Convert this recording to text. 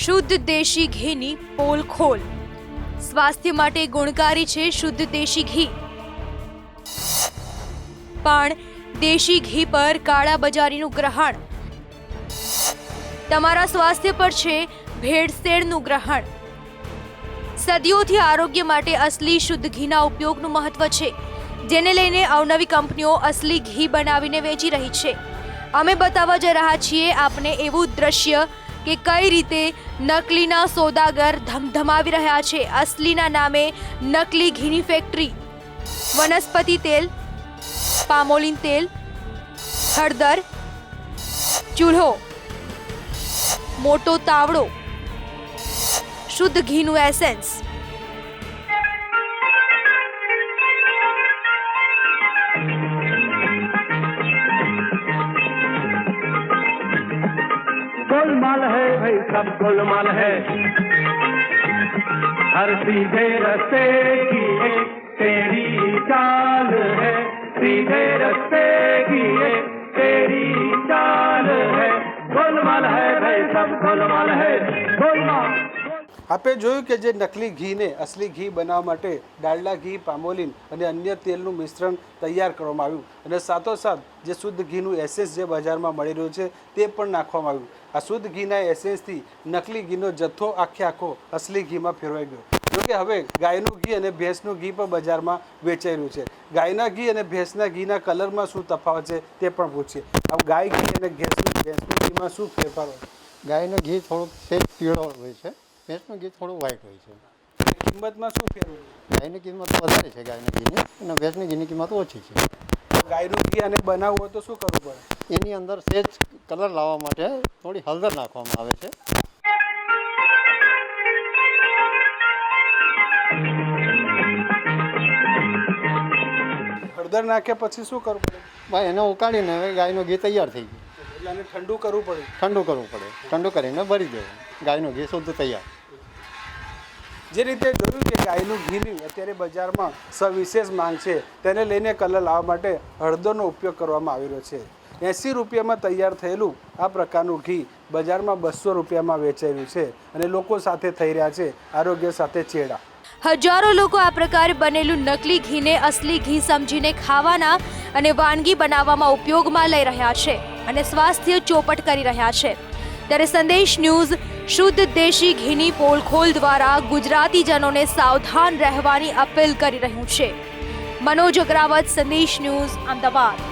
શુદ્ધ દેશી ઘીની પોલ ખોલ. સ્વાસ્થ્ય માટે ગુણકારી છે શુદ્ધ દેશી ઘી. પણ દેશી ઘી પર કાળાબજારીનું ગ્રહણ. તમારા સ્વાસ્થ્ય પર છે ભેળસેળનું ગ્રહણ. સદીઓથી આરોગ્ય માટે અસલી શુદ્ધ ઘીના ઉપયોગનું મહત્વ છે, જેને લઈને અવનવી કંપનીઓ અસલી ઘી બનાવીને વેચી રહી છે. અમે બતાવવા જઈ રહ્યા છીએ આપને એવું દ્રશ્ય કે કઈ રીતે નકલીના સોદાગર ધમધમાવી રહ્યા છે અસલીના નામે નકલી ઘીની ફેક્ટરી. વનસ્પતિ તેલ, પામોલીન તેલ, હળદર, ચૂલ્હો, મોટો તાવડો, શુદ્ધ ઘીનું એસેન્સ. गोलमाल है भाई, सब गोलमाल है. हर सीधे रस्ते की एक तेरी चाल है. सीधे रस्ते की एक तेरी चाल है. गोलमाल है भाई, सब गोलमाल है. गोलमाल. આપે જોયું કે જે નકલી ઘીને અસલી ઘી બનાવવા માટે ડાલડા ઘી, પામોલીન અને અન્ય તેલનું મિશ્રણ તૈયાર કરવામાં આવ્યું અને સાથોસાથ જે શુદ્ધ ઘીનું એસેન્સ જે બજારમાં મળી રહ્યું છે તે પણ નાખવામાં આવ્યું. આ શુદ્ધ ઘીના એસેન્સથી નકલી ઘીનો જથ્થો આખો અસલી ઘીમાં ફેરવાઈ ગયો. જોકે હવે ગાયનું ઘી અને ભેંસનું ઘી પણ બજારમાં વેચાઈ રહ્યું છે. ગાયના ઘી અને ભેંસના ઘીના કલરમાં શું તફાવત છે તે પણ પૂછીએ. આમ ગાય ઘી અને ભેંસનું ઘીમાં શું ફેરફાર હોય? ગાયનું ઘી થોડુંક સેજ પીળો હોય છે, ભેંસનું ઘી થોડું વ્હાઈટ હોય છે. કિંમતમાં શું ફેર હોય? ગાયની કિંમત વધારે છે ગાયના ઘીની, અને ભેંસની ઘીની કિંમત ઓછી છે. ગાયનું ઘી અને બનાવવું હોય તો શું કરવું પડે? એની અંદર સેજ કલર લાવવા માટે થોડી હળદર નાખવામાં આવે છે. હળદર નાખ્યા પછી શું કરવું પડે? ભાઈ એને ઉકાળીને હવે ગાયનું ઘી તૈયાર થઈ ગયું. એટલે આને ઠંડુ કરવું પડે? ઠંડુ કરવું પડે, ઠંડુ કરીને ભરી દેવું. ગાયનું ઘી શુદ્ધ તૈયાર. જે રીતે જોયું કે ગાયનું ઘીની અત્યારે બજારમાં સવિશેષ માંગ છે, તેને લઈને કલર લાવવા માટે હળદરનો ઉપયોગ કરવામાં આવી રહ્યો છે. 80 રૂપિયામાં તૈયાર થયેલું આ પ્રકારનું ઘી બજારમાં 200 રૂપિયામાં વેચાઈ રહ્યું છે અને લોકો સાથે થઈ રહ્યા છે આરોગ્ય સાથે ચેડા. હજારો લોકો આ પ્રકારે બનેલું નકલી ઘીને અસલી ઘી સમજીને ખાવાના અને વાનગી બનાવવામાં ઉપયોગમાં લઈ રહ્યા છે અને સ્વાસ્થ્ય ચોપટ કરી રહ્યા છે. ત્યારે સંદેશ ન્યૂઝ શુદ્ધ દેશી ઘીની પોલખોલ દ્વારા ગુજરાતીજનોને સાવધાન રહેવાની અપીલ કરી રહ્યું છે. મનોજ અગ્રાવત, સંદેશ ન્યૂઝ, અમદાવાદ.